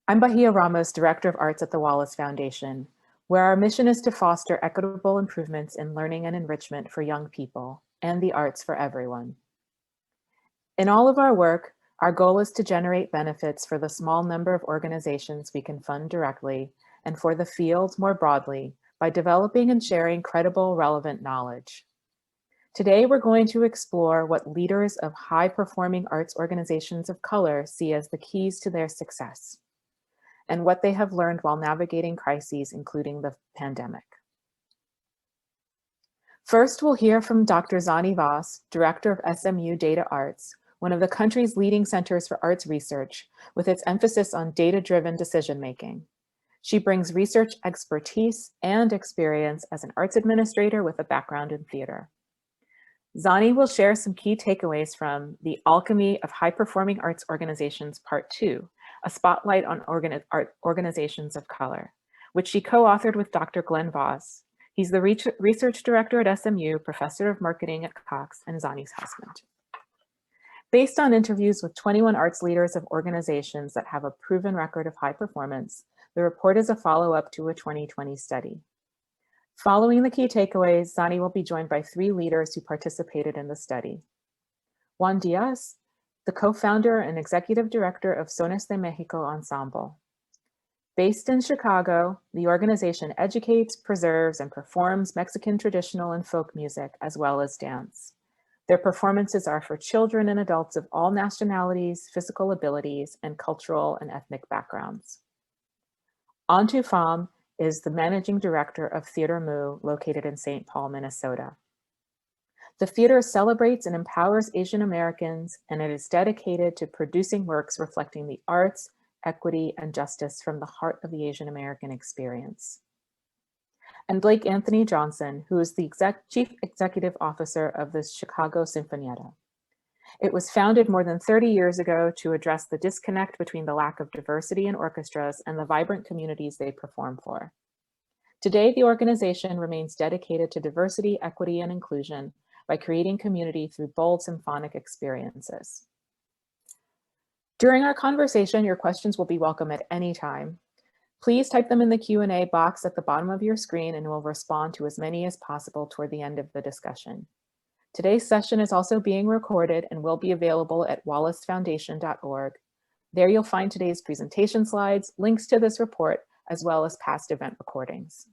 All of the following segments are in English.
I'm Bahia Ramos, Director of Arts at the Wallace Foundation, where our mission is to foster equitable improvements in learning and enrichment for young people and the arts for everyone. In all of our work, our goal is to generate benefits for the small number of organizations we can fund directly and for the field more broadly by developing and sharing credible, relevant knowledge. Today, we're going to explore what leaders of high-performing arts organizations of color see as the keys to their success, and what they have learned while navigating crises, including the pandemic. First, we'll hear from Dr. Zani Voss, Director of SMU Data Arts, one of the country's leading centers for arts research, with its emphasis on data-driven decision-making. She brings research expertise and experience as an arts administrator with a background in theater. Zani will share some key takeaways from The Alchemy of High-Performing Arts Organizations Part 2, a spotlight on organizations of color, which she co-authored with Dr. Glenn Voss. He's the research director at SMU, professor of marketing at Cox, and Zani's husband. Based on interviews with 21 arts leaders of organizations that have a proven record of high performance, the report is a follow-up to a 2020 study. Following the key takeaways, Zani will be joined by 3 leaders who participated in the study. Juan Diaz, the co-founder and executive director of Sones de Mexico Ensemble. Based in Chicago, the organization educates, preserves, and performs Mexican traditional and folk music, as well as dance. Their performances are for children and adults of all nationalities, physical abilities, and cultural and ethnic backgrounds. Antu Pham is the managing director of Theater Mu, located in St. Paul, Minnesota. The theater celebrates and empowers Asian Americans, and it is dedicated to producing works reflecting the arts, equity, and justice from the heart of the Asian American experience. And Blake Anthony Johnson, who is the Chief Executive Officer of the Chicago Sinfonietta. It was founded more than 30 years ago to address the disconnect between the lack of diversity in orchestras and the vibrant communities they perform for. Today, the organization remains dedicated to diversity, equity, and inclusion by creating community through bold symphonic experiences. During our conversation, your questions will be welcome at any time. Please type them in the Q&A box at the bottom of your screen and we'll respond to as many as possible toward the end of the discussion. Today's session is also being recorded and will be available at wallacefoundation.org. There you'll find today's presentation slides, links to this report, as well as past event recordings.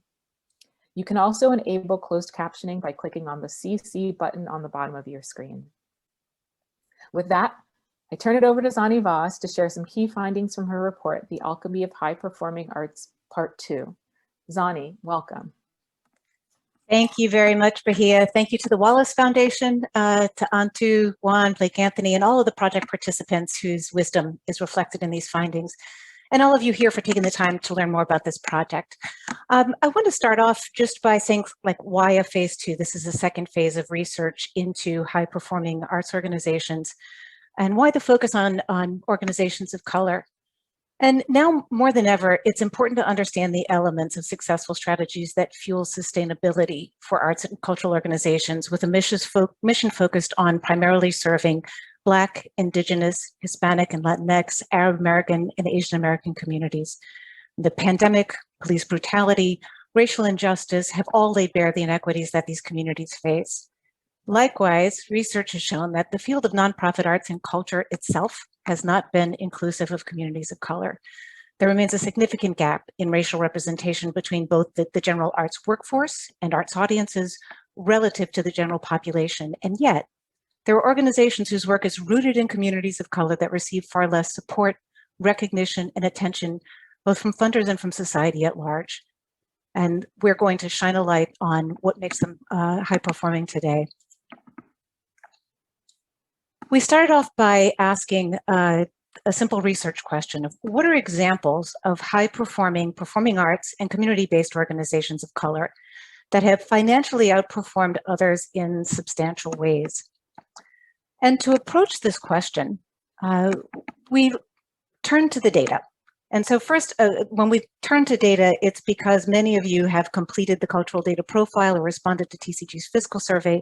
You can also enable closed captioning by clicking on the CC button on the bottom of your screen. With that, I turn it over to Zani Voss to share some key findings from her report, The Alchemy of High-Performing Arts, Part 2. Zani, welcome. Thank you very much, Bahia. Thank you to the Wallace Foundation, to Antu, Juan, Blake Anthony, and all of the project participants whose wisdom is reflected in these findings, and all of you here for taking the time to learn more about this project. I want to start off just by saying, why a phase 2? This is the second phase of research into high-performing arts organizations, and why the focus on organizations of color. And now more than ever, it's important to understand the elements of successful strategies that fuel sustainability for arts and cultural organizations with a mission focused on primarily serving Black, Indigenous, Hispanic, and Latinx, Arab American, and Asian American communities. The pandemic, police brutality, racial injustice have all laid bare the inequities that these communities face. Likewise, research has shown that the field of nonprofit arts and culture itself has not been inclusive of communities of color. There remains a significant gap in racial representation between both the general arts workforce and arts audiences relative to the general population. And yet, there are organizations whose work is rooted in communities of color that receive far less support, recognition, and attention, both from funders and from society at large. And we're going to shine a light on what makes them high-performing today. We started off by asking a simple research question of what are examples of high-performing performing arts and community-based organizations of color that have financially outperformed others in substantial ways. And to approach this question, we turned to the data. And so first, when we turn to data, it's because many of you have completed the cultural data profile or responded to TCG's fiscal survey.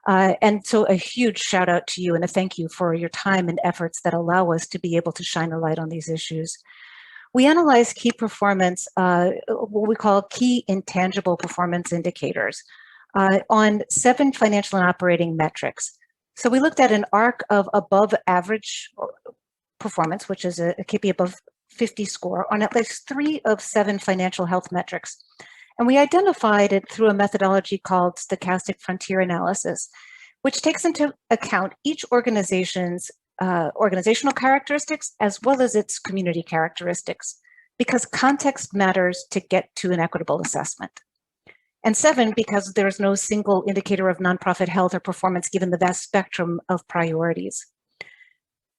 And so a huge shout out to you and a thank you for your time and efforts that allow us to be able to shine a light on these issues. We analyzed key performance, what we call key intangible performance indicators, on 7 financial and operating metrics. So we looked at an arc of above average performance, which is a KPI above 50 score, on at least 3 of 7 financial health metrics. And we identified it through a methodology called stochastic frontier analysis, which takes into account each organization's organizational characteristics as well as its community characteristics, because context matters to get to an equitable assessment. And 7, because there's no single indicator of nonprofit health or performance given the vast spectrum of priorities.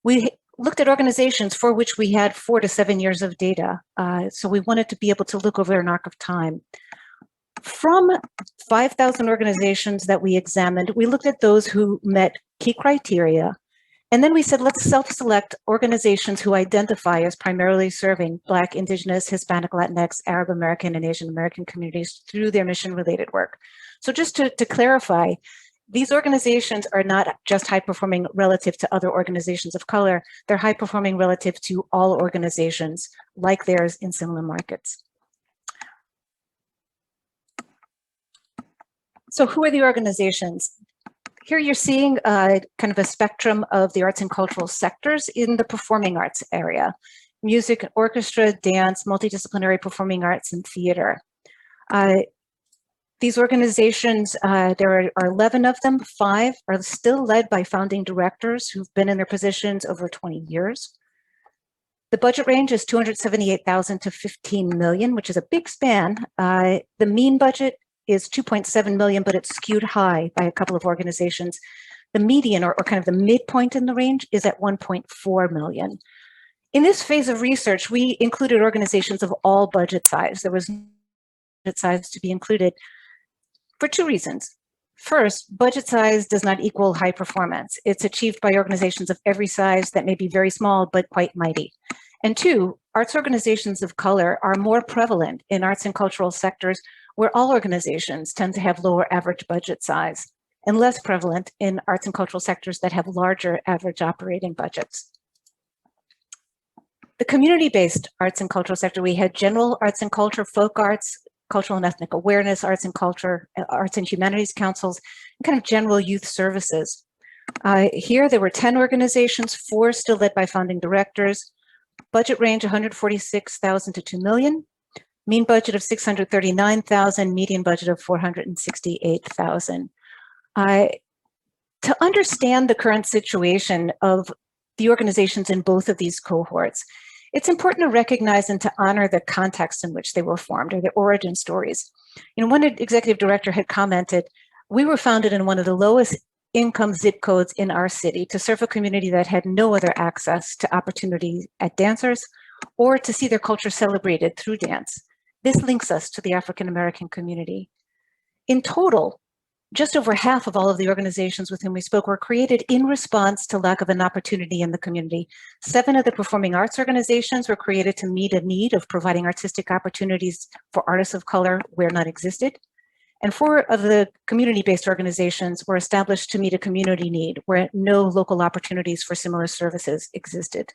We looked at organizations for which we had 4 to 7 years of data. So we wanted to be able to look over an arc of time. From 5,000 organizations that we examined, we looked at those who met key criteria. And then we said, let's self-select organizations who identify as primarily serving Black, Indigenous, Hispanic, Latinx, Arab American, and Asian American communities through their mission-related work. So just to clarify, these organizations are not just high-performing relative to other organizations of color, they're high-performing relative to all organizations like theirs in similar markets. So who are the organizations? Here you're seeing kind of a spectrum of the arts and cultural sectors in the performing arts area: music, orchestra, dance, multidisciplinary performing arts, and theater. These organizations, there are 11 of them. 5 are still led by founding directors who've been in their positions over 20 years. The budget range is $278,000 to $15 million, which is a big span. The mean budget is $2.7 million, but it's skewed high by a couple of organizations. The median, or kind of the midpoint in the range, is at $1.4 million. In this phase of research, we included organizations of all budget size. There was no budget size to be included for 2 reasons. First, budget size does not equal high performance. It's achieved by organizations of every size that may be very small, but quite mighty. And 2, arts organizations of color are more prevalent in arts and cultural sectors where all organizations tend to have lower average budget size, and less prevalent in arts and cultural sectors that have larger average operating budgets. The community-based arts and cultural sector, we had general arts and culture, folk arts, cultural and ethnic awareness, arts and culture, arts and humanities councils, and kind of general youth services. Here there were 10 organizations, 4 still led by founding directors. Budget range $146,000 to $2 million. Mean budget of $639,000, median budget of $468,000. To understand the current situation of the organizations in both of these cohorts, it's important to recognize and to honor the context in which they were formed, or the origin stories. You know, one executive director had commented, we were founded in one of the lowest income zip codes in our city to serve a community that had no other access to opportunity at dancers or to see their culture celebrated through dance. This links us to the African American community. In total, just over half of all of the organizations with whom we spoke were created in response to lack of an opportunity in the community. 7 of the performing arts organizations were created to meet a need of providing artistic opportunities for artists of color where none existed. And 4 of the community-based organizations were established to meet a community need where no local opportunities for similar services existed.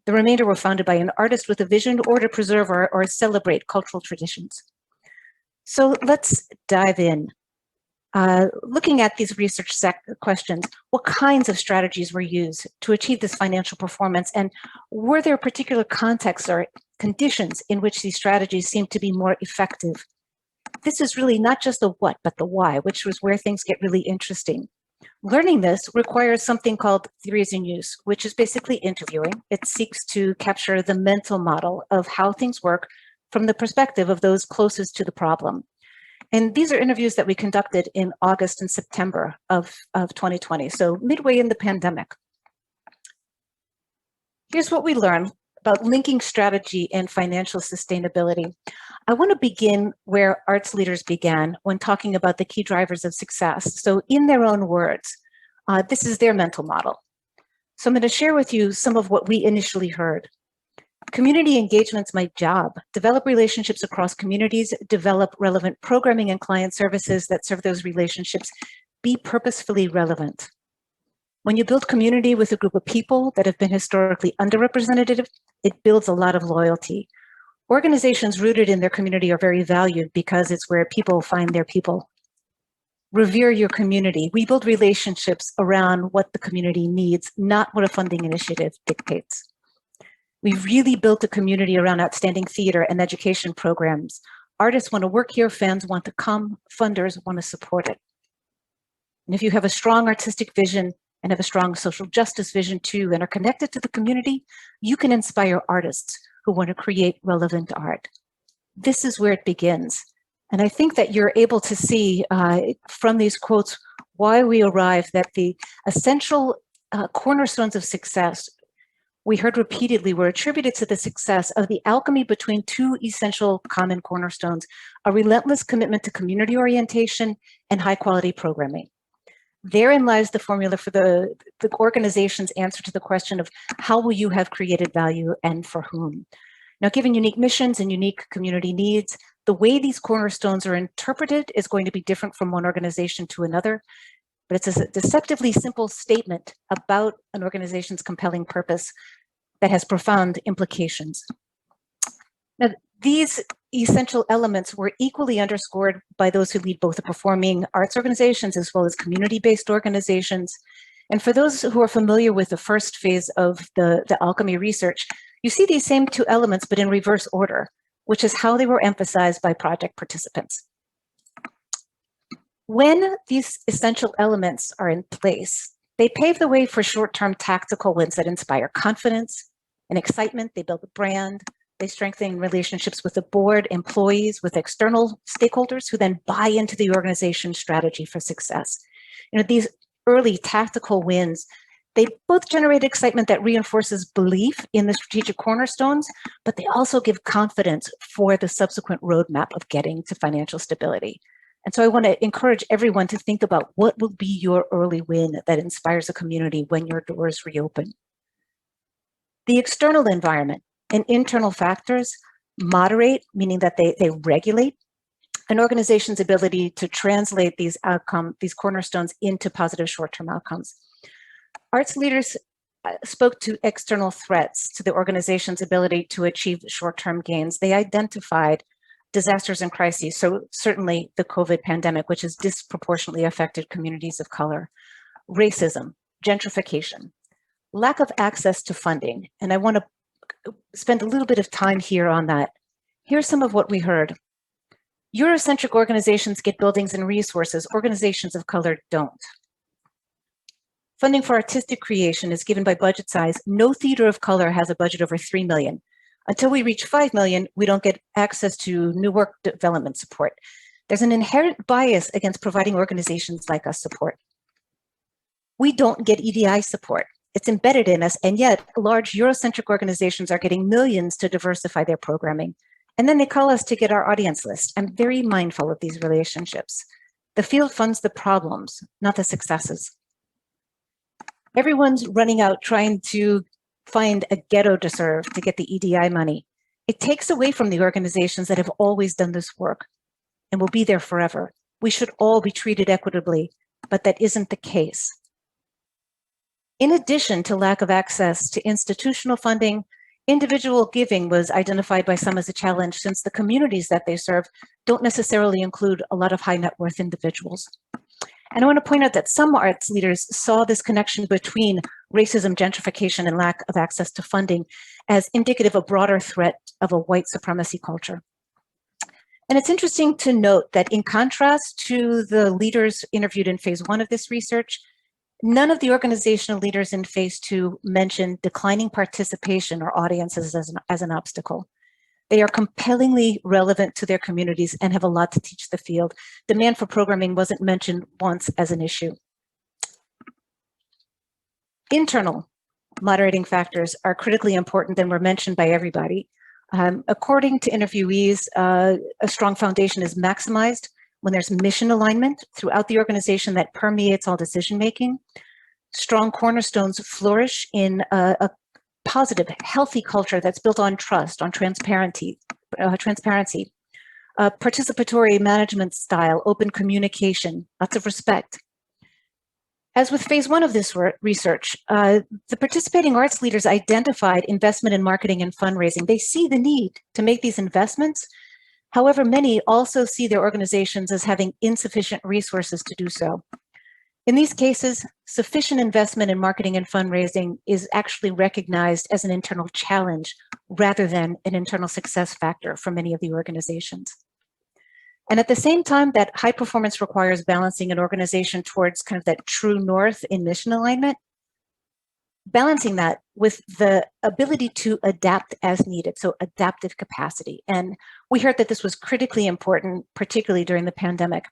The remainder were founded by an artist with a vision or to preserve or celebrate cultural traditions. So let's dive in. Looking at these research questions, what kinds of strategies were used to achieve this financial performance, and were there particular contexts or conditions in which these strategies seemed to be more effective? This is really not just the what, but the why, which was where things get really interesting. Learning this requires something called theories in use, which is basically interviewing. It seeks to capture the mental model of how things work from the perspective of those closest to the problem. And these are interviews that we conducted in August and September of 2020, so midway in the pandemic. Here's what we learned about linking strategy and financial sustainability. I want to begin where arts leaders began when talking about the key drivers of success. So in their own words, this is their mental model. So I'm going to share with you some of what we initially heard. Community engagement's my job. Develop relationships across communities, develop relevant programming and client services that serve those relationships. Be purposefully relevant. When you build community with a group of people that have been historically underrepresented, it builds a lot of loyalty. Organizations rooted in their community are very valued because it's where people find their people. Revere your community. We build relationships around what the community needs, not what a funding initiative dictates. We've really built a community around outstanding theater and education programs. Artists want to work here, fans want to come, funders want to support it. And if you have a strong artistic vision and have a strong social justice vision too, and are connected to the community, you can inspire artists who want to create relevant art. This is where it begins. And I think that you're able to see from these quotes why we arrived that the essential cornerstones of success we heard repeatedly were attributed to the success of the alchemy between two essential common cornerstones, a relentless commitment to community orientation and high quality programming. Therein lies the formula for the organization's answer to the question of how will you have created value and for whom? Now, given unique missions and unique community needs, the way these cornerstones are interpreted is going to be different from one organization to another, but it's a deceptively simple statement about an organization's compelling purpose that has profound implications. Now, these essential elements were equally underscored by those who lead both the performing arts organizations as well as community-based organizations. And for those who are familiar with the first phase of the alchemy research, you see these same two elements, but in reverse order, which is how they were emphasized by project participants. When these essential elements are in place, they pave the way for short-term tactical wins that inspire confidence and excitement. They build a brand. They strengthen relationships with the board, employees, with external stakeholders who then buy into the organization's strategy for success. You know, these early tactical wins, they both generate excitement that reinforces belief in the strategic cornerstones, but they also give confidence for the subsequent roadmap of getting to financial stability. And so I want to encourage everyone to think about what will be your early win that inspires a community when your doors reopen. The external environment and internal factors moderate, meaning that they regulate an organization's ability to translate these cornerstones into positive short-term outcomes. Arts leaders spoke to external threats to the organization's ability to achieve short-term gains. They identified disasters and crises, so certainly the COVID pandemic, which has disproportionately affected communities of color, racism, gentrification, lack of access to funding. And I want to spend a little bit of time here on that. Here's some of what we heard. Eurocentric organizations get buildings and resources. Organizations of color don't. Funding for artistic creation is given by budget size. No theater of color has a budget over 3 million. Until we reach 5 million, we don't get access to new work development support. There's an inherent bias against providing organizations like us support. We don't get EDI support. It's embedded in us, and yet large Eurocentric organizations are getting millions to diversify their programming. And then they call us to get our audience list. I'm very mindful of these relationships. The field funds the problems, not the successes. Everyone's running out trying to find a ghetto to serve to get the EDI money. It takes away from the organizations that have always done this work and will be there forever. We should all be treated equitably, but that isn't the case. In addition to lack of access to institutional funding, individual giving was identified by some as a challenge since the communities that they serve don't necessarily include a lot of high net worth individuals. And I want to point out that some arts leaders saw this connection between racism, gentrification, and lack of access to funding as indicative of a broader threat of a white supremacy culture. And it's interesting to note that in contrast to the leaders interviewed in phase 1 of this research, none of the organizational leaders in phase 2 mentioned declining participation or audiences as an obstacle. They are compellingly relevant to their communities and have a lot to teach the field. Demand for programming wasn't mentioned once as an issue. Internal moderating factors are critically important and were mentioned by everybody. According to interviewees, a strong foundation is maximized when there's mission alignment throughout the organization that permeates all decision-making. Strong cornerstones flourish in a positive, healthy culture that's built on trust, on transparency, participatory management style, open communication, lots of respect. As with phase one of this research, the participating arts leaders identified investment in marketing and fundraising. They see the need to make these investments. However, many also see their organizations as having insufficient resources to do so. In these cases, sufficient investment in marketing and fundraising is actually recognized as an internal challenge rather than an internal success factor for many of the organizations. And at the same time that high performance requires balancing an organization towards kind of that true north in mission alignment, balancing that with the ability to adapt as needed, so adaptive capacity. And we heard that this was critically important, particularly during the pandemic.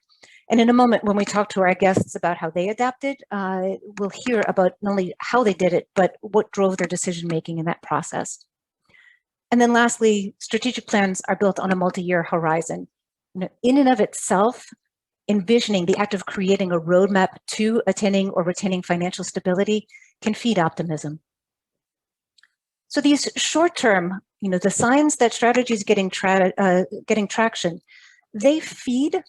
And in a moment, when we talk to our guests about how they adapted, we'll hear about not only how they did it, but what drove their decision-making in that process. And then lastly, strategic plans are built on a multi-year horizon. In and of itself, envisioning the act of creating a roadmap to attaining or retaining financial stability can feed optimism. So these short-term, the signs that strategies getting traction, they feed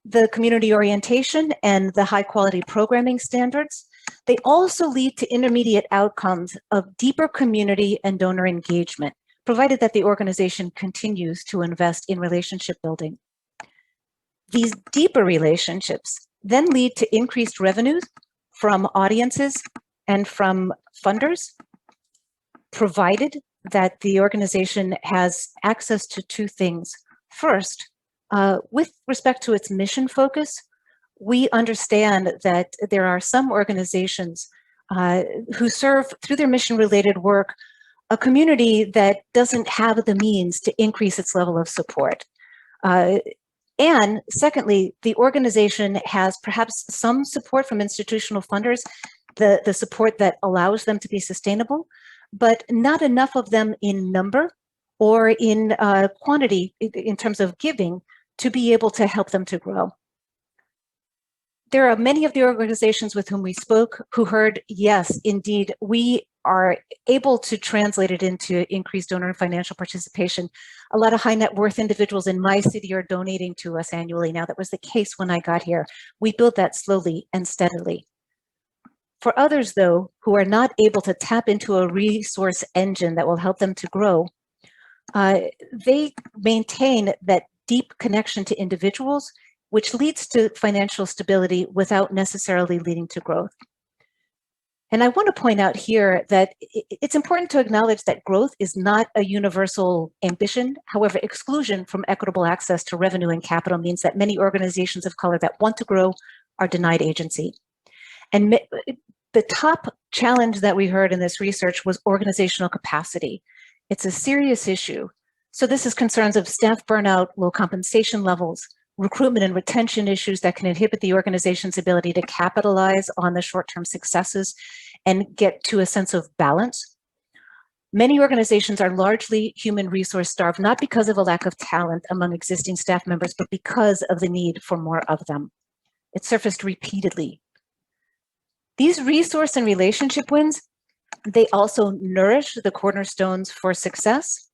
the community orientation and the high-quality programming standards. They also lead to intermediate outcomes of deeper community and donor engagement, provided that the organization continues to invest in relationship building. These deeper relationships then lead to increased revenues from audiences and from funders, provided that the organization has access to two things. First, with respect to its mission focus, we understand that there are some organizations who serve through their mission-related work a community that doesn't have the means to increase its level of support. And secondly, the organization has perhaps some support from institutional funders, the support that allows them to be sustainable, but not enough of them in number or in quantity in terms of giving to be able to help them to grow. There are many of the organizations with whom we spoke who heard, yes, indeed, we are able to translate it into increased donor and financial participation. A lot of high net worth individuals in my city are donating to us annually now. That was the case when I got here. We built that slowly and steadily. For others, though, who are not able to tap into a resource engine that will help them to grow, they maintain that deep connection to individuals, which leads to financial stability without necessarily leading to growth. And I want to point out here that it's important to acknowledge that growth is not a universal ambition. However, exclusion from equitable access to revenue and capital means that many organizations of color that want to grow are denied agency. And the top challenge that we heard in this research was organizational capacity. It's a serious issue. So this is concerns of staff burnout, low compensation levels, recruitment and retention issues that can inhibit the organization's ability to capitalize on the short-term successes and get to a sense of balance. Many organizations are largely human resource starved, not because of a lack of talent among existing staff members, but because of the need for more of them. It surfaced repeatedly. These resource and relationship wins, they also nourish the cornerstones for success.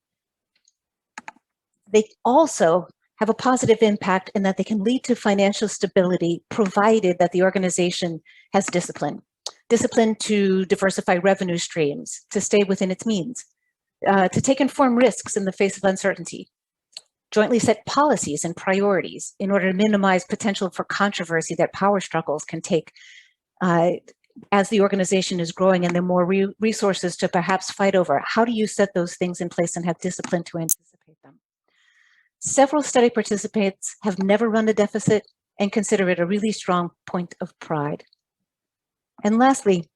They also have a positive impact in that they can lead to financial stability, provided that the organization has discipline. Discipline to diversify revenue streams, to stay within its means, to take informed risks in the face of uncertainty, jointly set policies and priorities in order to minimize potential for controversy that power struggles can take as the organization is growing and there are more resources to perhaps fight over. How do you set those things in place and have discipline to anticipate them? Several study participants have never run a deficit and consider it a really strong point of pride. And lastly,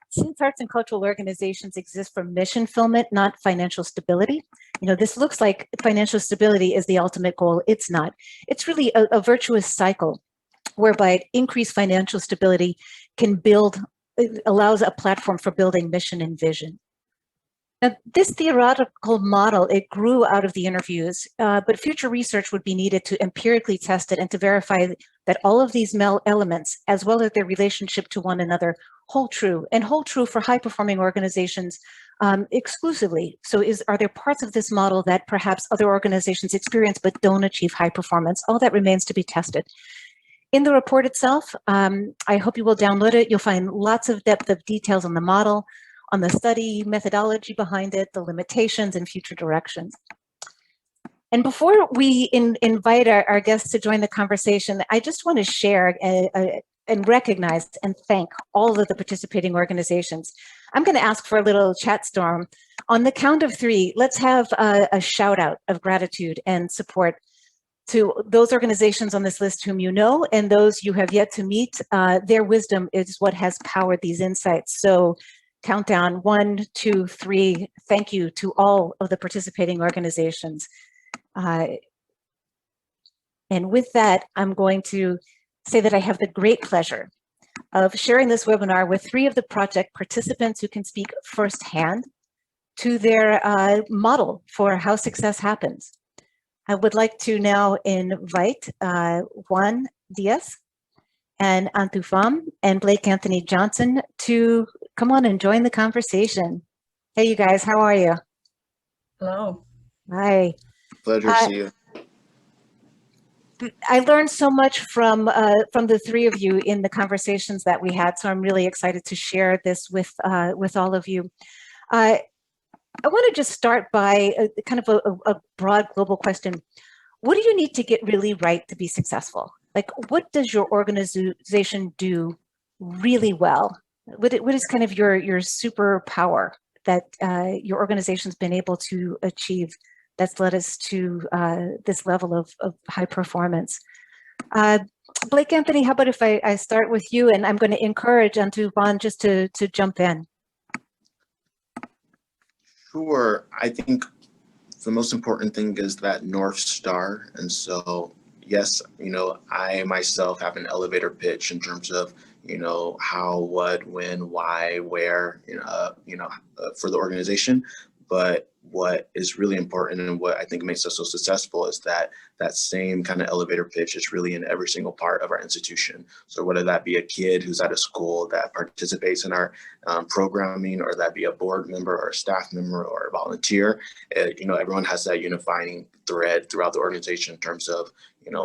since arts and cultural organizations exist for mission fulfillment, not financial stability, this looks like financial stability is the ultimate goal. It's not. It's really a virtuous cycle whereby increased financial stability can allows a platform for building mission and vision. Now, this theoretical model, it grew out of the interviews, but future research would be needed to empirically test it and to verify that all of these elements, as well as their relationship to one another, hold true for high-performing organizations exclusively. So are there parts of this model that perhaps other organizations experience but don't achieve high performance? All that remains to be tested. In the report itself, I hope you will download it. You'll find lots of depth of details on the model, on the study methodology behind it, the limitations and future directions. And before we invite our guests to join the conversation, I just want to share and recognize and thank all of the participating organizations. I'm going to ask for a little chat storm. On the count of 3, let's have a shout out of gratitude and support to those organizations on this list whom you know and those you have yet to meet. Their wisdom is what has powered these insights. So countdown, 1, 2, 3. Thank you to all of the participating organizations. And with that, I'm going to say that I have the great pleasure of sharing this webinar with 3 of the project participants who can speak firsthand to their model for how success happens. I would like to now invite Juan Diaz and Antufam and Blake Anthony Johnson to come on and join the conversation. Hey, you guys, how are you? Hello. Hi. Pleasure to see you. I learned so much from the 3 of you in the conversations that we had, so I'm really excited to share this with all of you. I want to just start by kind of a broad global question. What do you need to get really right to be successful? Like, what does your organization do really well? What is kind of your superpower that your organization's been able to achieve that's led us to this level of high performance? Blake Anthony, how about if I start with you, and I'm going to encourage Antufan just to jump in. Sure. I think the most important thing is that North Star. And so, yes, I myself have an elevator pitch in terms of, how, what, when, why, where, for the organization. But what is really important and what I think makes us so successful is that same kind of elevator pitch is really in every single part of our institution. So whether that be a kid who's at a school that participates in our programming, or that be a board member or a staff member or a volunteer, everyone has that unifying thread throughout the organization in terms of,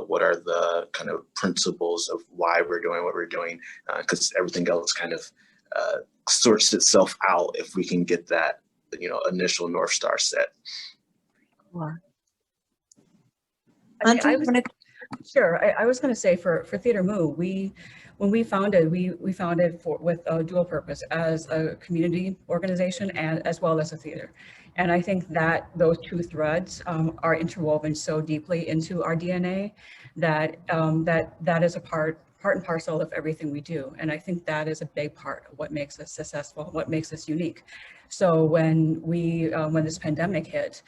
what are the kind of principles of why we're doing what we're doing, because everything else kind of sorts itself out if we can get that initial North Star set. Sure. I was going to say for Theater Move, when we founded, we founded with a dual purpose as a community organization and as well as a theater. And I think that those 2 threads are interwoven so deeply into our DNA that that is a part and parcel of everything we do. And I think that is a big part of what makes us successful, what makes us unique. So when this pandemic hit,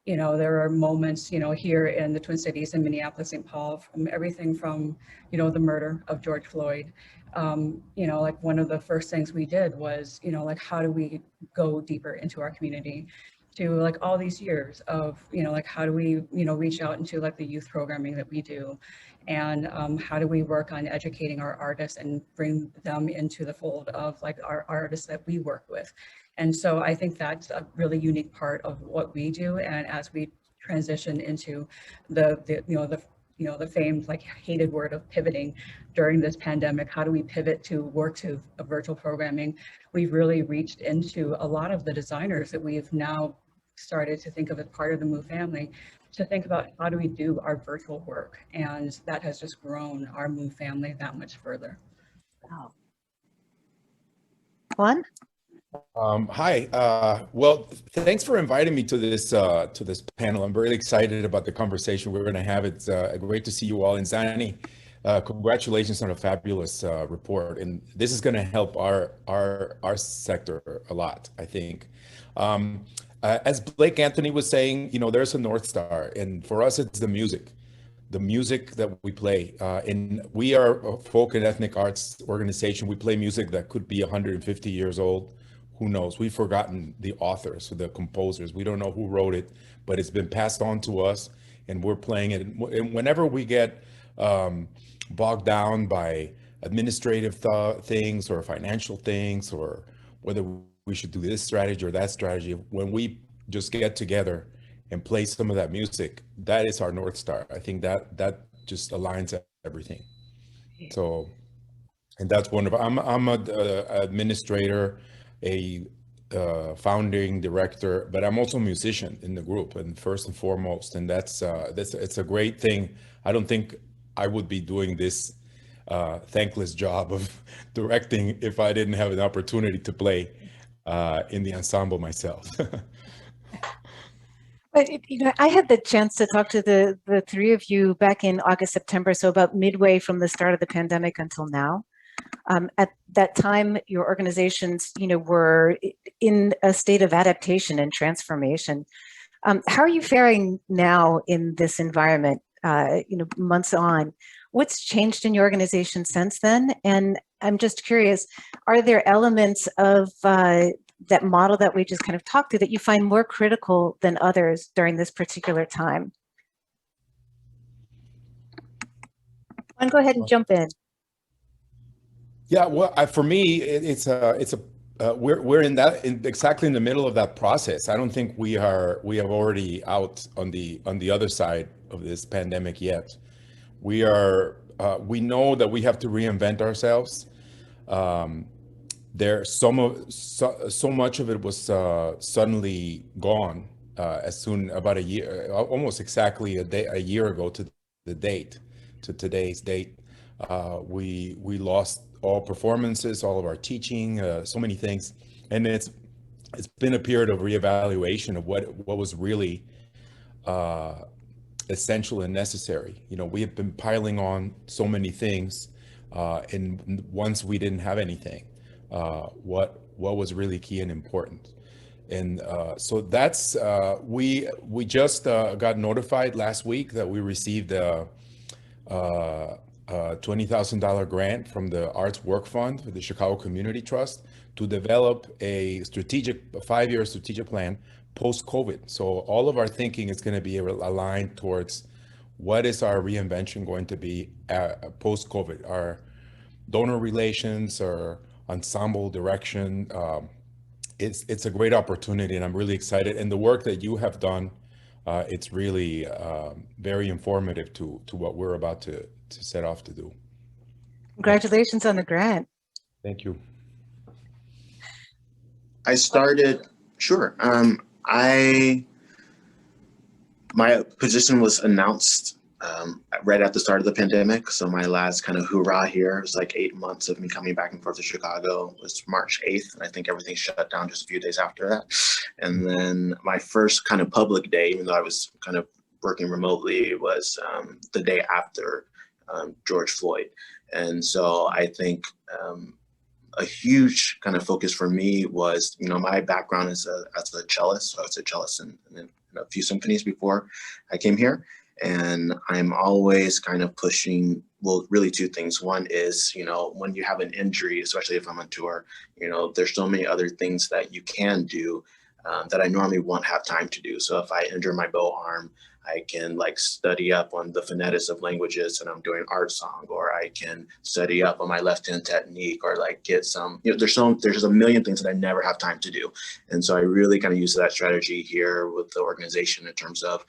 there are moments, here in the Twin Cities, in Minneapolis, St. Paul, from everything from, the murder of George Floyd. Like one of the first things we did was, like, how do we go deeper into our community? To like all these years of, like, how do we, reach out into like the youth programming that we do? And how do we work on educating our artists and bring them into the fold of like our artists that we work with? And so I think that's a really unique part of what we do. And as we transition into the famed, like, hated word of pivoting during this pandemic, how do we pivot to work to a virtual programming? We've really reached into a lot of the designers that we've now started to think of as part of the Move family, to think about how do we do our virtual work. And that has just grown our Move family that much further. Wow. Juan? Hi. Well, thanks for inviting me to this panel. I'm really excited about the conversation we're going to have. It's great to see you all. And Zani, congratulations on a fabulous report. And this is going to help our sector a lot, I think. As Blake Anthony was saying, there's a North Star, and for us, it's the music that we play. And we are a folk and ethnic arts organization. We play music that could be 150 years old. Who knows? We've forgotten the authors, the composers. We don't know who wrote it, but it's been passed on to us, and we're playing it. And whenever we get bogged down by administrative things or financial things, or whether we should do this strategy or that strategy, when we just get together and play some of that music, that is our North Star. I think that just aligns everything. So, and that's wonderful. I'm a administrator, a founding director, but I'm also a musician in the group, and first and foremost, and that's it's a great thing. I don't think I would be doing this thankless job of directing if I didn't have an opportunity to play in the ensemble myself. But I had the chance to talk to the three of you back in August, September, so about midway from the start of the pandemic until now. At that time, your organizations, were in a state of adaptation and transformation. How are you faring now in this environment? Months on, what's changed in your organization since then? And I'm just curious, are there elements of that model that we just kind of talked through that you find more critical than others during this particular time? Juan, go ahead and jump in. Yeah, well, for me, we're exactly in the middle of that process. I don't think we have already out on the other side of this pandemic yet. We know that we have to reinvent ourselves. So much of it was suddenly gone as soon about a year, almost exactly a year ago to the date, to today's date. We lost all performances, all of our teaching, so many things, and it's been a period of reevaluation of what was really essential and necessary. We have been piling on so many things, and once we didn't have anything, what was really key and important. And so that's we just got notified last week that we received a $20,000 grant from the Arts Work Fund for the Chicago Community Trust to develop a 5-year strategic plan post-COVID. So all of our thinking is going to be aligned towards what is our reinvention going to be post-COVID, our donor relations, our ensemble direction. It's a great opportunity, and I'm really excited. And the work that you have done, it's really very informative to what we're about to set off to do. Congratulations on the grant. Thank you. I started, sure. My position was announced right at the start of the pandemic. So my last kind of hoorah here was like 8 months of me coming back and forth to Chicago was March 8th. And I think everything shut down just a few days after that. And then my first kind of public day, even though I was kind of working remotely, was the day after George Floyd. And so I think a huge kind of focus for me was, my background as a cellist. So I was a cellist in a few symphonies before I came here. And I'm always kind of pushing, well, really two things. One is, when you have an injury, especially if I'm on tour, there's so many other things that you can do that I normally won't have time to do. So if I injure my bow arm, I can like study up on the phonetics of languages and I'm doing art song, or I can study up on my left hand technique, or like get some, there's just a million things that I never have time to do. And so I really kind of use that strategy here with the organization in terms of,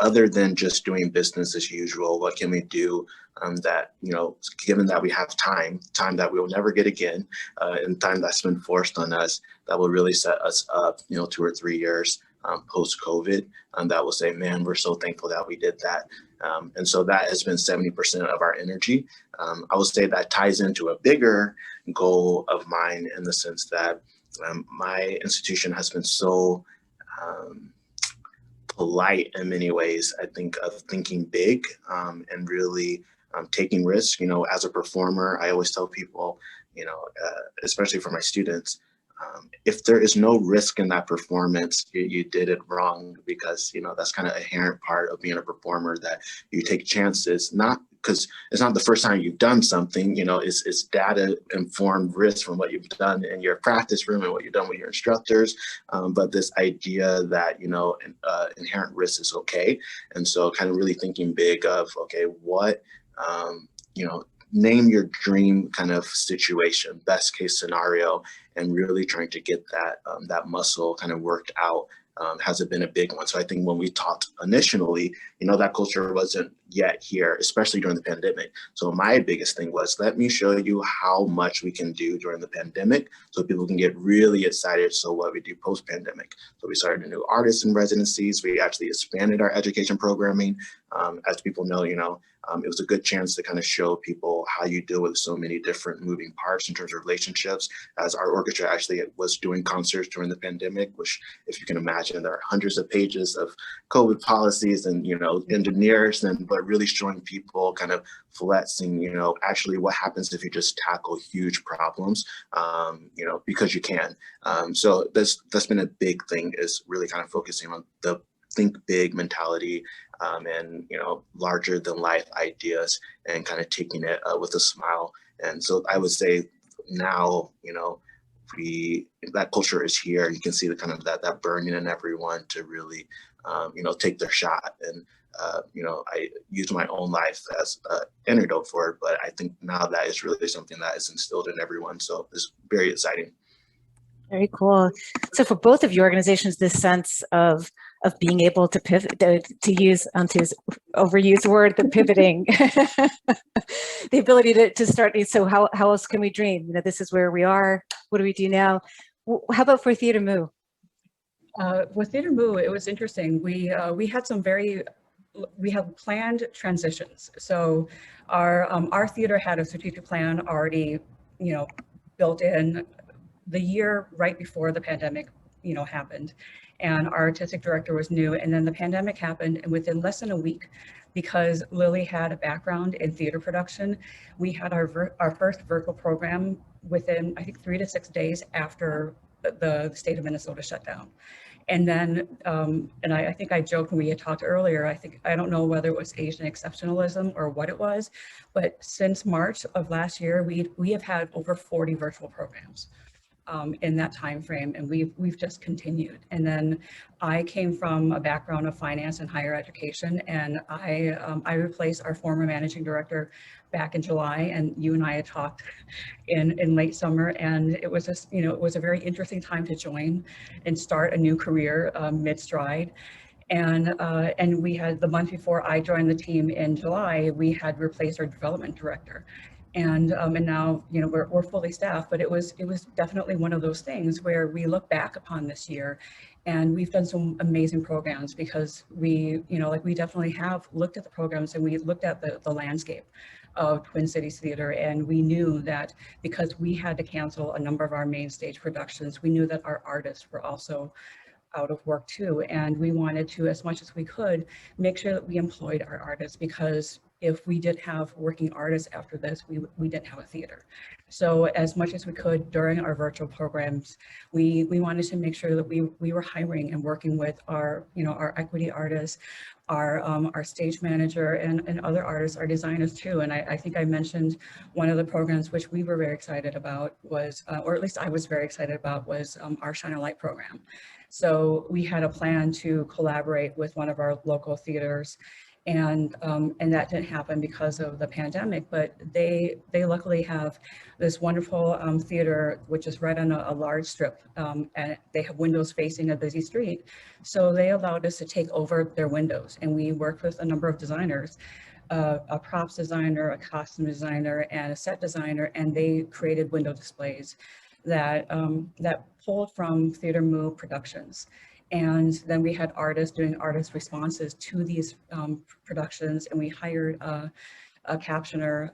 other than just doing business as usual, what can we do that, given that we have time that we will never get again, and time that's been forced on us, that will really set us up, 2 or 3 years post-COVID, that will say, man, we're so thankful that we did that. And so that has been 70% of our energy. I will say that ties into a bigger goal of mine in the sense that my institution has been so polite in many ways, I think, of thinking big and really taking risks. As a performer, I always tell people, especially for my students, if there is no risk in that performance, you did it wrong, because that's kind of an inherent part of being a performer, that you take chances, not because it's not the first time you've done something, it's data informed risk from what you've done in your practice room and what you've done with your instructors, but this idea that inherent risk is okay. And so kind of really thinking big of, okay, what name your dream kind of situation, best case scenario, and really trying to get that muscle kind of worked out hasn't been a big one. So I think when we talked initially, that culture wasn't yet here, especially during the pandemic. So my biggest thing was, let me show you how much we can do during the pandemic so people can get really excited. So what we do post-pandemic. So we started a new artist in residencies. We actually expanded our education programming. As people know, it was a good chance to kind of show people how you deal with so many different moving parts in terms of relationships, as our orchestra actually was doing concerts during the pandemic, which, if you can imagine, there are hundreds of pages of COVID policies and, engineers, but really showing people kind of flexing, actually what happens if you just tackle huge problems, because you can. So that's been a big thing, is really kind of focusing on the think big mentality, and larger than life ideas, and kind of taking it with a smile. And so I would say now, that culture is here. You can see the kind of that burning in everyone to really, take their shot. And I use my own life as an antidote for it, but I think now that is really something that is instilled in everyone. So it's very exciting. Very cool. So for both of your organizations, this sense of being able to pivot, to use Antu's overused word, the pivoting, the ability to start. So how else can we dream? This is where we are. What do we do now? How about for Theater Moo? With Theater Moo, it was interesting. We have planned transitions. So our theater had a strategic plan already, built in the year right before the pandemic, happened, and our artistic director was new. And then the pandemic happened, and within less than a week, because Lily had a background in theater production, we had our first virtual program within, I think, 3 to 6 days after the state of Minnesota shut down. And then, and I think I joked when we had talked earlier, I don't know whether it was Asian exceptionalism or what it was, but since March of last year, we have had over 40 virtual programs in that time frame, and we've just continued. And then I came from a background of finance and higher education, and I replaced our former managing director back in July, and you and I had talked in late summer, and it was just, it was a very interesting time to join and start a new career mid-stride. And we had, the month before I joined the team in July, we had replaced our development director. And now, we're fully staffed, but it was definitely one of those things where we look back upon this year, and we've done some amazing programs, because we definitely have looked at the programs, and we looked at the landscape of Twin Cities Theater, and we knew that because we had to cancel a number of our main stage productions, we knew that our artists were also out of work too, and we wanted to, as much as we could, make sure that we employed our artists, because if we did have working artists after this, we didn't have a theater. So as much as we could during our virtual programs, we wanted to make sure that we were hiring and working with our our equity artists, our stage manager, and other artists, our designers too. And I think I mentioned one of the programs which we were very excited about was, or at least I was very excited about, was our Shine a Light program. So we had a plan to collaborate with one of our local theaters, and that didn't happen because of the pandemic, but they luckily have this wonderful theater which is right on a large strip, and they have windows facing a busy street. So they allowed us to take over their windows, and we worked with a number of designers, a props designer, a costume designer, and a set designer, and they created window displays that pulled from Theater Moo productions. And then we had artists doing artist responses to these productions, and we hired a captioner,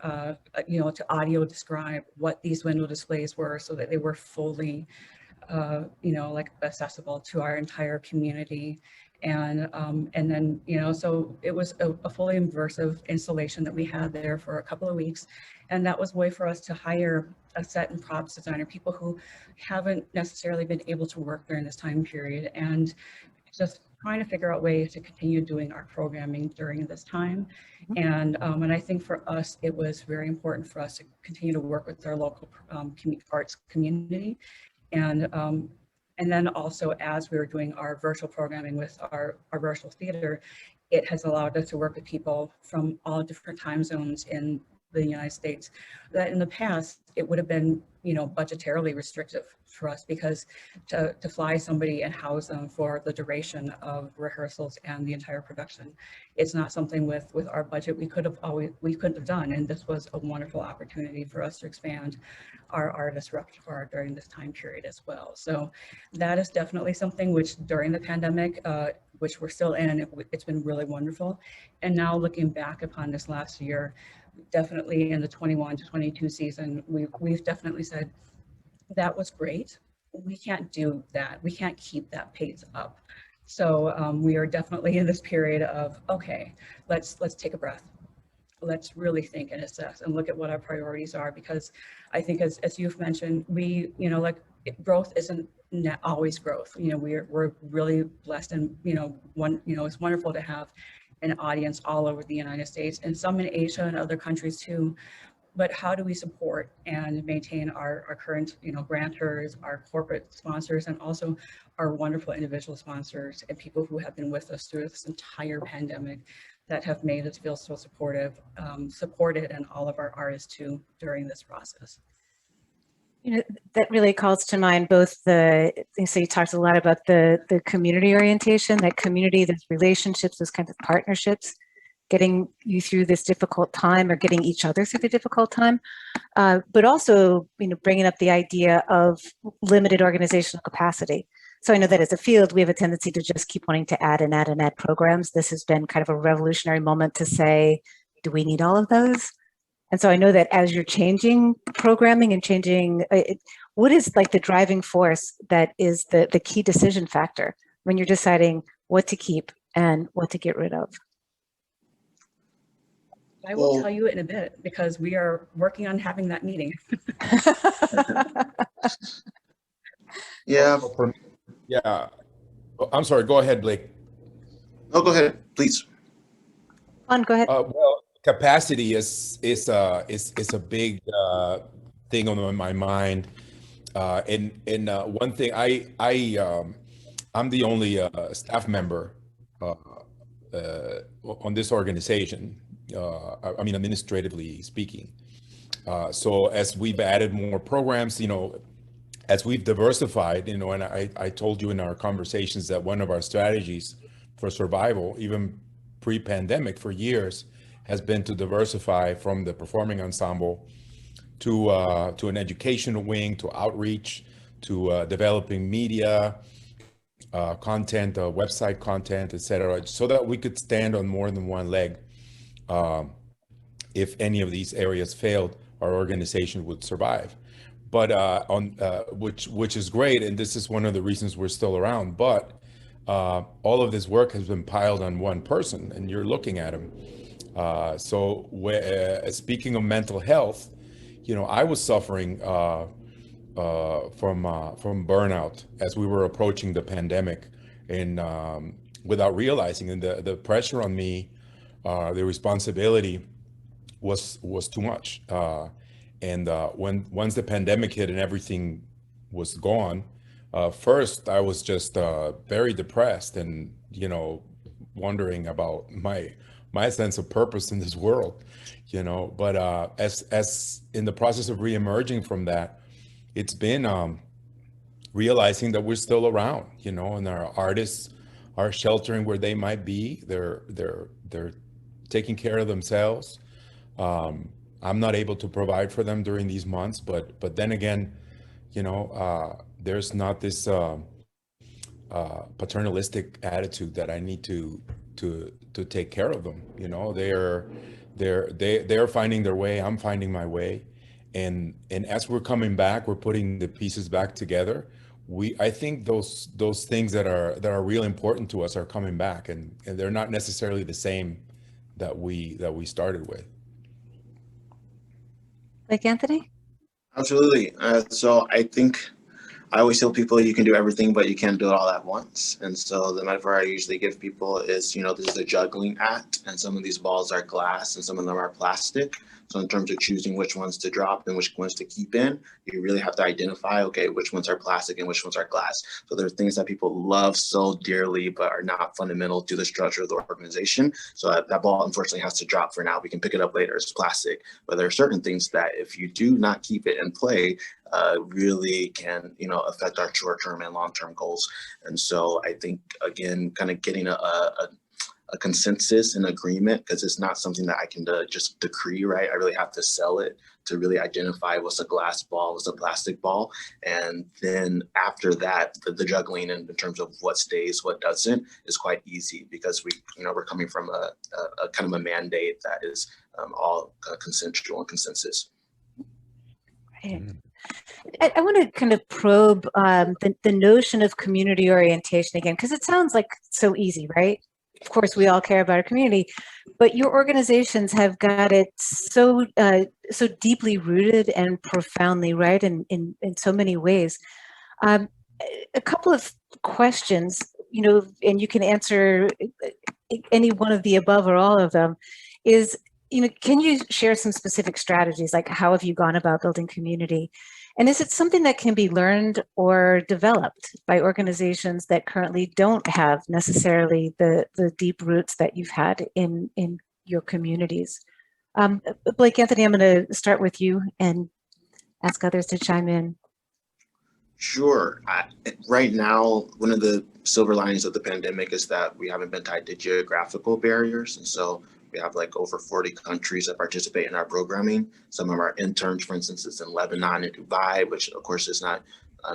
to audio describe what these window displays were, so that they were fully, accessible to our entire community. And then, so it was a fully immersive installation that we had there for a couple of weeks. And that was a way for us to hire a set and props designer, people who haven't necessarily been able to work during this time period, and just trying to figure out ways to continue doing our programming during this time. And I think for us, it was very important for us to continue to work with our local arts community. And then also, as we were doing our virtual programming with our virtual theater, it has allowed us to work with people from all different time zones in the United States, that in the past, it would have been, budgetarily restrictive for us, because to fly somebody and house them for the duration of rehearsals and the entire production, it's not something with our budget we couldn't have done. And this was a wonderful opportunity for us to expand our artist repertoire during this time period as well. So that is definitely something which during the pandemic, which we're still in, it's been really wonderful. And now looking back upon this last year, definitely in the 21 to 22 season, we've definitely said, that was great. We can't do that. We can't keep that pace up. So we are definitely in this period of, okay, let's take a breath. Let's really think and assess and look at what our priorities are, because I think as you've mentioned, growth isn't always growth. We're really blessed, and it's wonderful to have an audience all over the United States and some in Asia and other countries too. But how do we support and maintain our current, grantors, our corporate sponsors, and also our wonderful individual sponsors and people who have been with us through this entire pandemic, that have made us feel so supported, and all of our artists too during this process. That really calls to mind both so you talked a lot about the community orientation, that community, those relationships, those kinds of partnerships, getting you through this difficult time, or getting each other through the difficult time, but also, bringing up the idea of limited organizational capacity. So I know that as a field, we have a tendency to just keep wanting to add and add and add programs. This has been kind of a revolutionary moment to say, do we need all of those? And so I know that as you're changing programming and changing, what is like the driving force that is the key decision factor when you're deciding what to keep and what to get rid of? I will tell you in a bit, because we are working on having that meeting. Yeah. Yeah. I'm sorry. Go ahead, Blake. No, go ahead, please. Go ahead. Well, capacity is a big thing on my mind. And one thing, I'm the only staff member on this organization. Administratively speaking. So as we've added more programs, as we've diversified, and I told you in our conversations that one of our strategies for survival, even pre-pandemic for years, has been to diversify from the performing ensemble to an educational wing, to outreach, to developing media, content, website content, etc., so that we could stand on more than one leg. If any of these areas failed, our organization would survive. But which is great, and this is one of the reasons we're still around. But all of this work has been piled on one person, and you're looking at him. So speaking of mental health, I was suffering from burnout as we were approaching the pandemic, and without realizing, and the pressure on me, the responsibility was too much. And once the pandemic hit and everything was gone, first I was just very depressed, and wondering about my sense of purpose in this world, But as in the process of reemerging from that, it's been realizing that we're still around, and our artists are sheltering where they might be. They're taking care of themselves. I'm not able to provide for them during these months, but then again, there's not this paternalistic attitude that I need to take care of them. They're finding their way. I'm finding my way, and as we're coming back, we're putting the pieces back together. I think those things that are really important to us are coming back, and they're not necessarily the same that we started with. Like Anthony? Absolutely. So I think I always tell people you can do everything, but you can't do it all at once. And so the metaphor I usually give people is, this is a juggling act, and some of these balls are glass and some of them are plastic. So in terms of choosing which ones to drop and which ones to keep in, you really have to identify, okay, which ones are plastic and which ones are glass. So there are things that people love so dearly, but are not fundamental to the structure of the organization. So that ball unfortunately has to drop for now. We can pick it up later, it's plastic. But there are certain things that if you do not keep it in play, really can, affect our short-term and long-term goals. And so I think, again, kind of getting a consensus and agreement, because it's not something that I can just decree, right? I really have to sell it to really identify what's a glass ball, what's a plastic ball. And then after that, the juggling in terms of what stays, what doesn't is quite easy, because we're coming from a kind of a mandate that is all consensual and consensus. Right. I want to kind of probe the notion of community orientation again, because it sounds like so easy, right? Of course, we all care about our community, but your organizations have got it so deeply rooted and profoundly right in so many ways. A couple of questions, and you can answer any one of the above or all of them, is, can you share some specific strategies, like how have you gone about building community? And is it something that can be learned or developed by organizations that currently don't have necessarily the deep roots that you've had in your communities? Blake Anthony, I'm going to start with you and ask others to chime in. Sure. Right now, one of the silver linings of the pandemic is that we haven't been tied to geographical barriers. And so we have like over 40 countries that participate in our programming. Some of our interns, for instance, is in Lebanon and Dubai, which of course is not,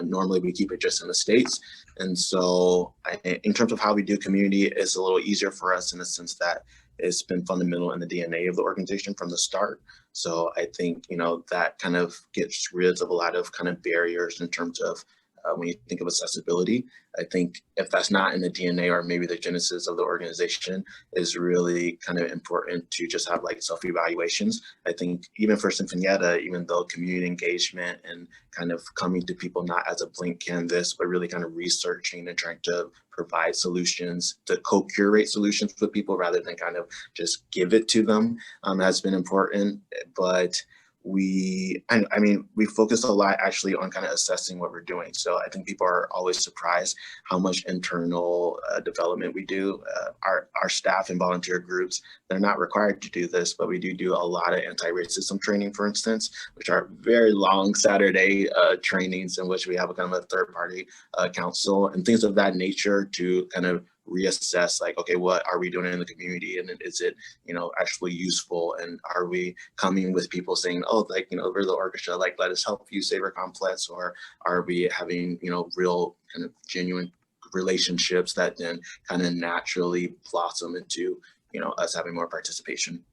normally we keep it just in the States. And so in terms of how we do community, it's a little easier for us in the sense that it's been fundamental in the DNA of the organization from the start. So I think, that kind of gets rid of a lot of kind of barriers in terms of when you think of accessibility. I think if that's not in the DNA or maybe the genesis of the organization, is really kind of important to just have like self-evaluations. I think even for Sinfonietta, even though community engagement and kind of coming to people not as a blank canvas, but really kind of researching and trying to provide solutions, to co-curate solutions with people rather than kind of just give it to them, has been important. But we focus a lot actually on kind of assessing what we're doing. So I think people are always surprised how much internal development we do. Our staff and volunteer groups, they're not required to do this, but we do a lot of anti-racism training, for instance, which are very long Saturday trainings in which we have a kind of a third-party council and things of that nature to kind of reassess, like, okay, what are we doing in the community, and is it actually useful, and are we coming with people saying, oh, like, we're the orchestra, like, let us help you save our complex, or are we having real kind of genuine relationships that then kind of naturally blossom into us having more participation.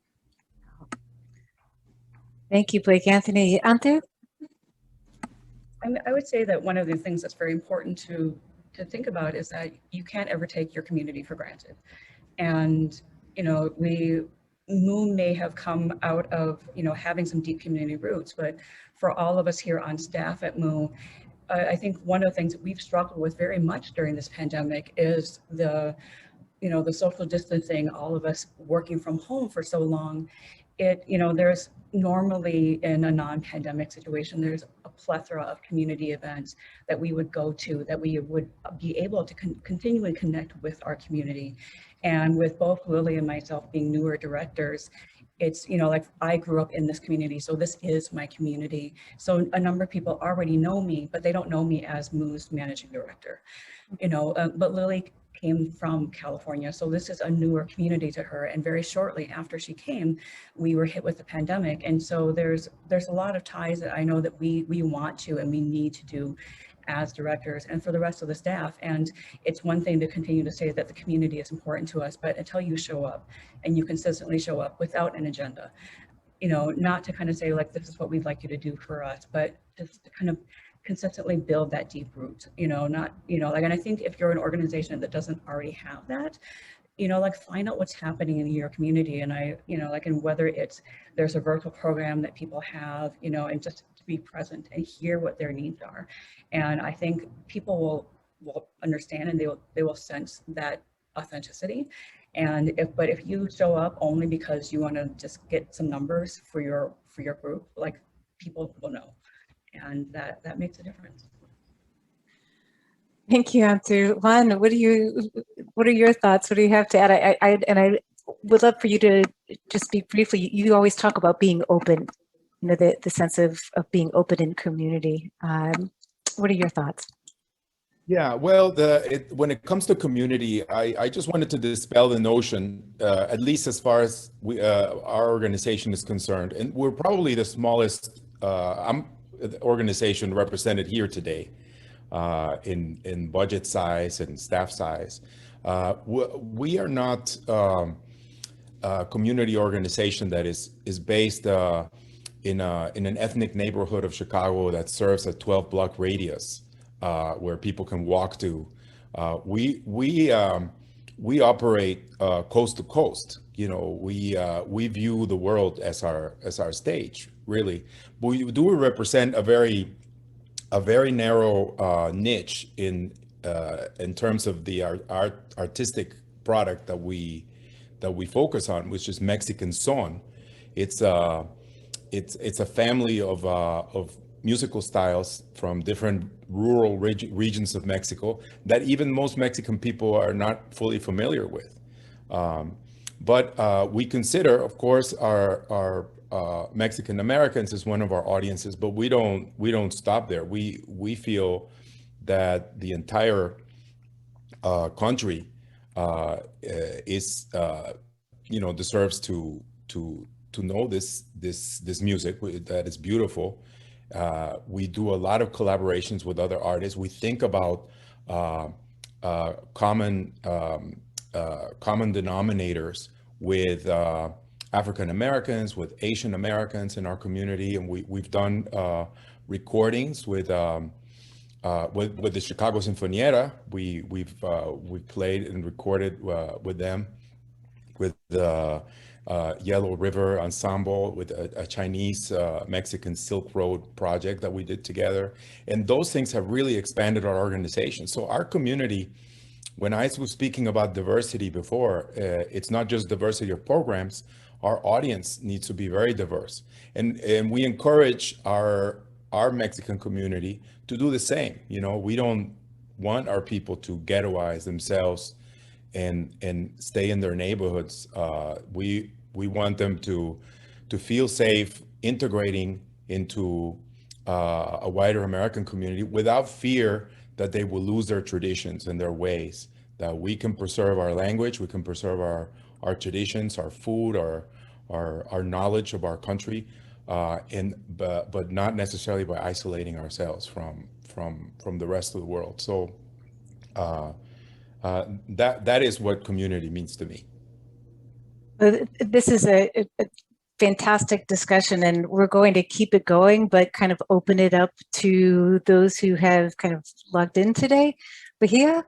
Thank you, Blake Anthony. Ante? I would say that one of the things that's very important to think about is that you can't ever take your community for granted. And, Moon may have come out of, having some deep community roots, but for all of us here on staff at Moon, I think one of the things that we've struggled with very much during this pandemic is the social distancing, all of us working from home for so long. There's normally in a non-pandemic situation, there's a plethora of community events that we would go to, that we would be able to continually connect with our community. And with both Lily and myself being newer directors, it's, like, I grew up in this community, so this is my community. So a number of people already know me, but they don't know me as Moo's managing director, but Lily came from California, so this is a newer community to her. And very shortly after she came, we were hit with the pandemic. And so there's a lot of ties that I know that we want to and we need to do as directors and for the rest of the staff. And it's one thing to continue to say that the community is important to us, but until you show up and you consistently show up without an agenda, not to kind of say like, this is what we'd like you to do for us, but just to kind of consistently build that deep root, and I think if you're an organization that doesn't already have that, you know, like find out what's happening in your community. And and whether there's a virtual program that people have, and just to be present and hear what their needs are. And I think people will understand, and they will sense that authenticity. And if you show up only because you want to just get some numbers for your group, like, people will know, and that makes a difference. Thank you, Antu. Juan, what are your thoughts? What do you have to add? I would love for you to just speak briefly. You always talk about being open, the sense of being open in community. What are your thoughts? Yeah, well, when it comes to community, I just wanted to dispel the notion, at least as far as our organization is concerned, and we're probably the smallest organization represented here today in budget size and staff size. We are not a community organization that is based in an ethnic neighborhood of Chicago that serves a 12-block radius. Where people can walk to. We operate coast to coast. We view the world as our stage, really. We do represent a very narrow niche in terms of the artistic product that we focus on, which is Mexican son. It's a family of musical styles from different rural regions of Mexico that even most Mexican people are not fully familiar with. But we consider, of course, our Mexican Americans as one of our audiences, but we don't stop there. We feel that the entire country deserves to know this music that is beautiful. We do a lot of collaborations with other artists. We think about common denominators with African Americans, with Asian Americans in our community, and we've done recordings with the Chicago Sinfonietta. We've played and recorded with them, with the Yellow River Ensemble, with a Chinese Mexican Silk Road project that we did together. And those things have really expanded our organization. So our community, when I was speaking about diversity before, it's not just diversity of programs. Our audience needs to be very diverse. And we encourage our Mexican community to do the same. We don't want our people to ghettoize themselves and stay in their neighborhoods. We want them to feel safe integrating into a wider American community without fear that they will lose their traditions and their ways. That we can preserve our language, we can preserve our traditions, our food, our knowledge of our country, but not necessarily by isolating ourselves from the rest of the world. So that is what community means to me. This is a fantastic discussion, and we're going to keep it going, but kind of open it up to those who have kind of logged in today. Bahia,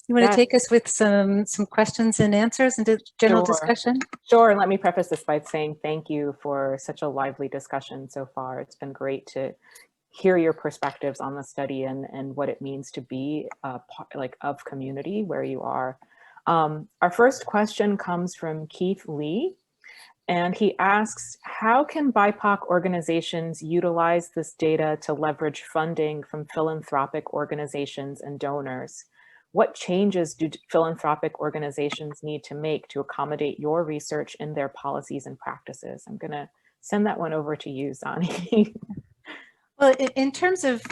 you want to take us with some questions and answers into general discussion? Sure. Let me preface this by saying thank you for such a lively discussion so far. It's been great to hear your perspectives on the study and what it means to be of community where you are. Our first question comes from Keith Lee, and he asks, how can BIPOC organizations utilize this data to leverage funding from philanthropic organizations and donors? What changes do philanthropic organizations need to make to accommodate your research in their policies and practices? I'm going to send that one over to you, Zani. Well, in terms of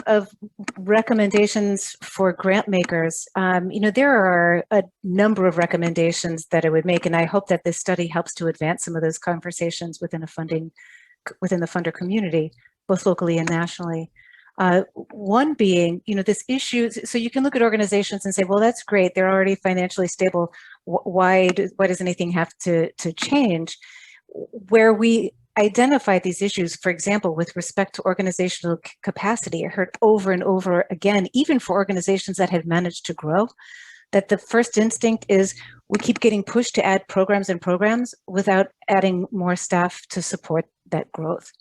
recommendations for grant makers, there are a number of recommendations that I would make, and I hope that this study helps to advance some of those conversations within the funder community, both locally and nationally. One being, this issue, so you can look at organizations and say, well, that's great, they're already financially stable. Why does anything have to change? Where we identify these issues, for example, with respect to organizational capacity, I heard over and over again, even for organizations that have managed to grow, that the first instinct is we keep getting pushed to add programs and programs without adding more staff to support that growth.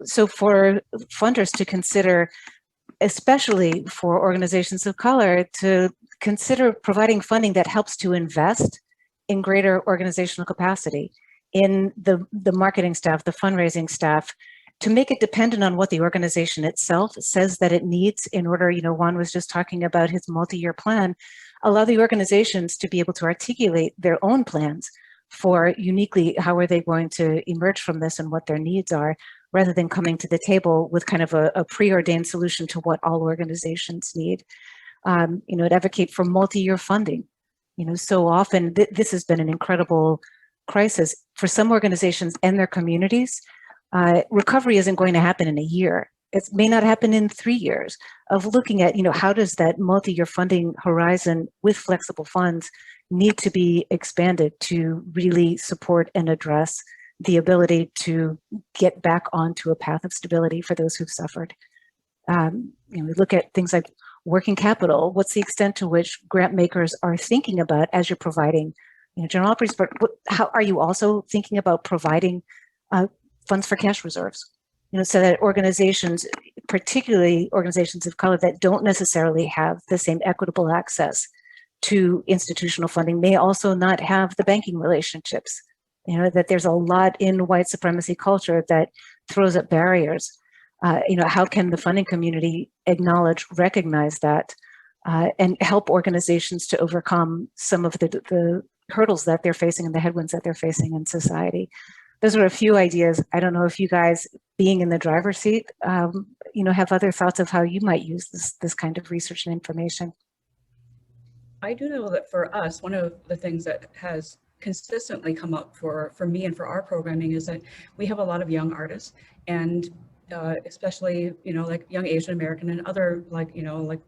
So for funders to consider, especially for organizations of color, to consider providing funding that helps to invest in greater organizational capacity in the marketing staff, the fundraising staff, to make it dependent on what the organization itself says that it needs in order, Juan was just talking about his multi-year plan, allow the organizations to be able to articulate their own plans for uniquely how are they going to emerge from this and what their needs are, rather than coming to the table with kind of a preordained solution to what all organizations need. I'd advocate for multi-year funding. So often this has been an incredible crisis for some organizations and their communities. Recovery isn't going to happen in a year. It may not happen in 3 years. Of looking at, how does that multi-year funding horizon with flexible funds need to be expanded to really support and address the ability to get back onto a path of stability for those who've suffered. We look at things like working capital. What's the extent to which grant makers are thinking about as you're providing, general operations, but how are you also thinking about providing funds for cash reserves? So that organizations, particularly organizations of color that don't necessarily have the same equitable access to institutional funding, may also not have the banking relationships. That there's a lot in white supremacy culture that throws up barriers. How can the funding community acknowledge, recognize that, and help organizations to overcome some of the hurdles that they're facing and the headwinds that they're facing in society? Those are a few ideas. I don't know if you guys, being in the driver's seat, have other thoughts of how you might use this kind of research and information. I do know that for us, one of the things that has consistently come up for me and for our programming is that we have a lot of young artists, and especially, like young Asian American and other like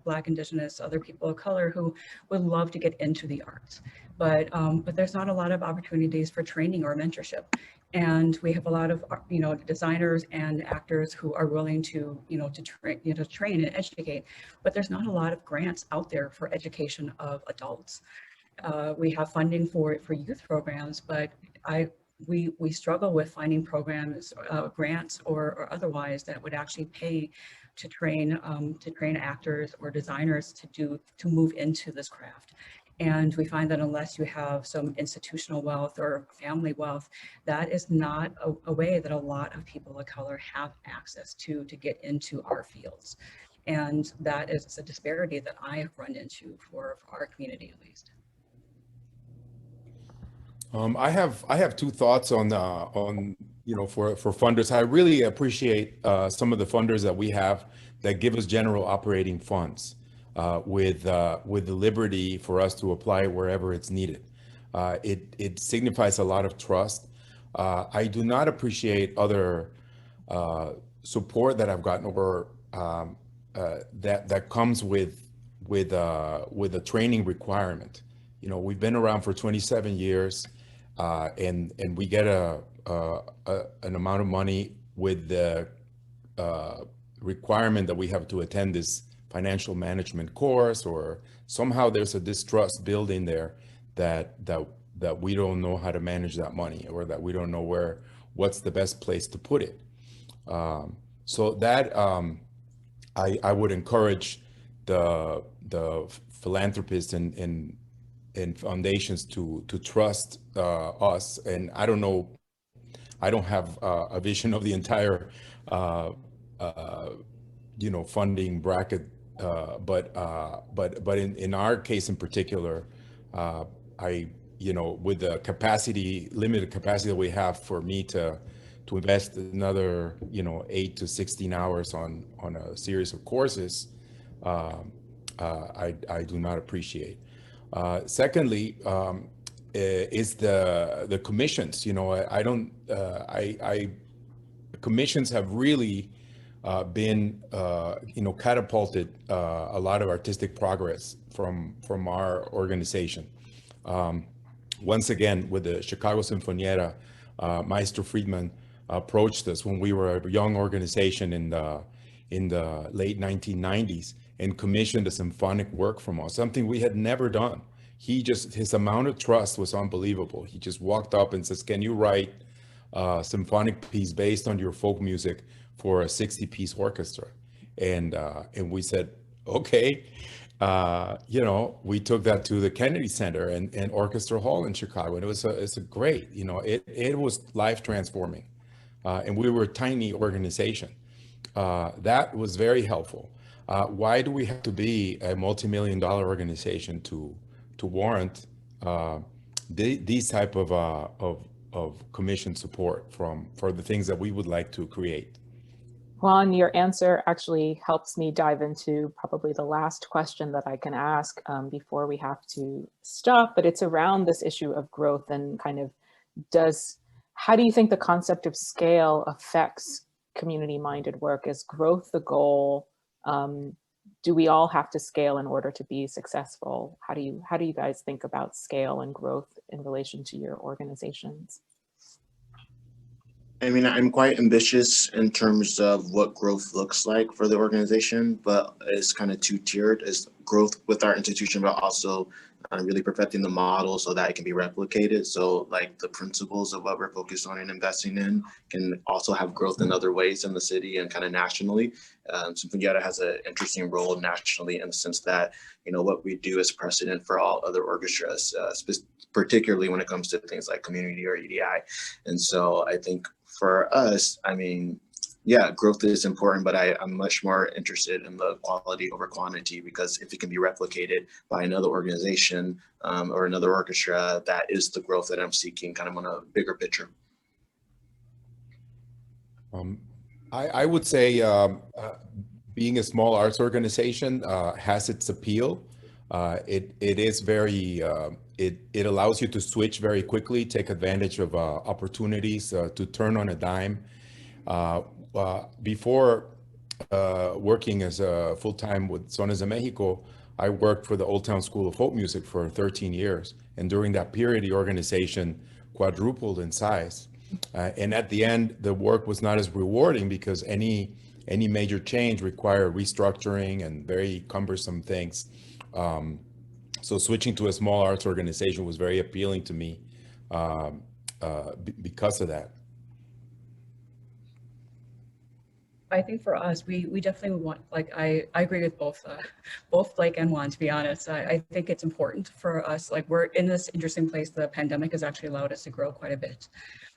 Black, Indigenous, other people of color who would love to get into the arts. But there's not a lot of opportunities for training or mentorship. And we have a lot of, designers and actors who are willing to, to train and educate, but there's not a lot of grants out there for education of adults. We have funding for youth programs, but we struggle with finding programs, grants or otherwise that would actually pay to train actors or designers to move into this craft. And we find that unless you have some institutional wealth or family wealth, that is not a way that a lot of people of color have access to get into our fields. And that is a disparity that I have run into for our community, at least. I have two thoughts on for funders. I really appreciate some of the funders that we have that give us general operating funds with the liberty for us to apply wherever it's needed. It signifies a lot of trust. I do not appreciate other support that I've gotten over that comes with a training requirement. We've been around for 27 years. And we get an amount of money with the requirement that we have to attend this financial management course, or somehow there's a distrust building there that we don't know how to manage that money, or that we don't know what's the best place to put it. So that I would encourage the philanthropists and foundations to trust us. And I don't know, I don't have a vision of the entire funding bracket, but in our case in particular, with the limited capacity that we have, for me to invest another 8 to 16 hours on a series of courses, I do not appreciate. Secondly, is the commissions. Commissions have really been catapulted a lot of artistic progress from our organization. Once again, with the Chicago Sinfonietta, Maestro Friedman approached us when we were a young organization in the late 1990s, and commissioned a symphonic work from us, something we had never done. His amount of trust was unbelievable. He just walked up and says, can you write a symphonic piece based on your folk music for a 60-piece orchestra? And we said, okay. We took that to the Kennedy Center and Orchestra Hall in Chicago, and it's a great, it was life transforming. And we were a tiny organization. That was very helpful. Why do we have to be a multi-million-dollar organization to warrant these type of commission support for the things that we would like to create? Juan, your answer actually helps me dive into probably the last question that I can ask before we have to stop, but it's around this issue of growth and kind of how do you think the concept of scale affects community-minded work? Is growth the goal? Do we all have to scale in order to be successful? How do you guys think about scale and growth in relation to your organizations? I mean, I'm quite ambitious in terms of what growth looks like for the organization, but it's kind of two-tiered. It's growth with our institution, but also really perfecting the model so that it can be replicated. So like the principles of what we're focused on and investing in can also have growth in other ways in the city and kind of nationally. Sinfonietta has an interesting role nationally in the sense that, what we do is precedent for all other orchestras, particularly when it comes to things like community or EDI. And so I think for us, I mean, yeah, growth is important, but I'm much more interested in the quality over quantity, because if it can be replicated by another organization or another orchestra, that is the growth that I'm seeking kind of on a bigger picture. I would say being a small arts organization has its appeal. It is very, it allows you to switch very quickly, take advantage of opportunities to turn on a dime. Before working as a full-time with Sones de Mexico, I worked for the Old Town School of Folk Music for 13 years. And during that period, the organization quadrupled in size. And at the end, the work was not as rewarding because any major change required restructuring and very cumbersome things. So switching to a small arts organization was very appealing to me because of that. I think for us, we definitely want, like, I agree with both Blake and Juan, to be honest. I think it's important for us, like, we're in this interesting place. The pandemic has actually allowed us to grow quite a bit.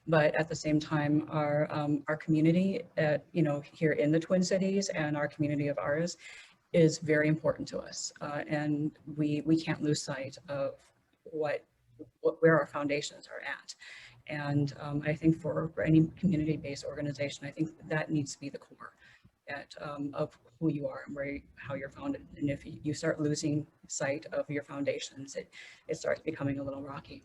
But at the same time, our community, here in the Twin Cities and our community of ours is very important to us. And we can't lose sight of where our foundations are at. And I think for any community-based organization, I think that needs to be the core of who you are and how you're founded. And if you start losing sight of your foundations, it starts becoming a little rocky.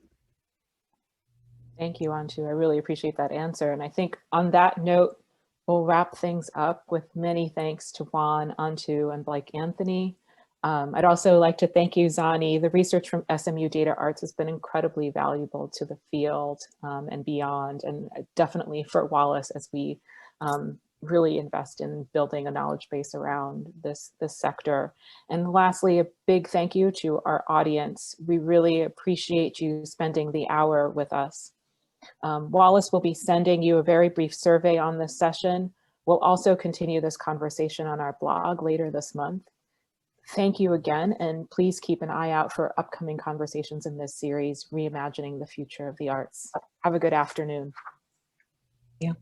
Thank you, Antu. I really appreciate that answer. And I think on that note, we'll wrap things up with many thanks to Juan, Antu, and Blake Anthony. I'd also like to thank you, Zani. The research from SMU Data Arts has been incredibly valuable to the field and beyond, and definitely for Wallace as we really invest in building a knowledge base around this sector. And lastly, a big thank you to our audience. We really appreciate you spending the hour with us. Wallace will be sending you a very brief survey on this session. We'll also continue this conversation on our blog later this month. Thank you again, and please keep an eye out for upcoming conversations in this series, Reimagining the Future of the Arts. Have a good afternoon. Yeah.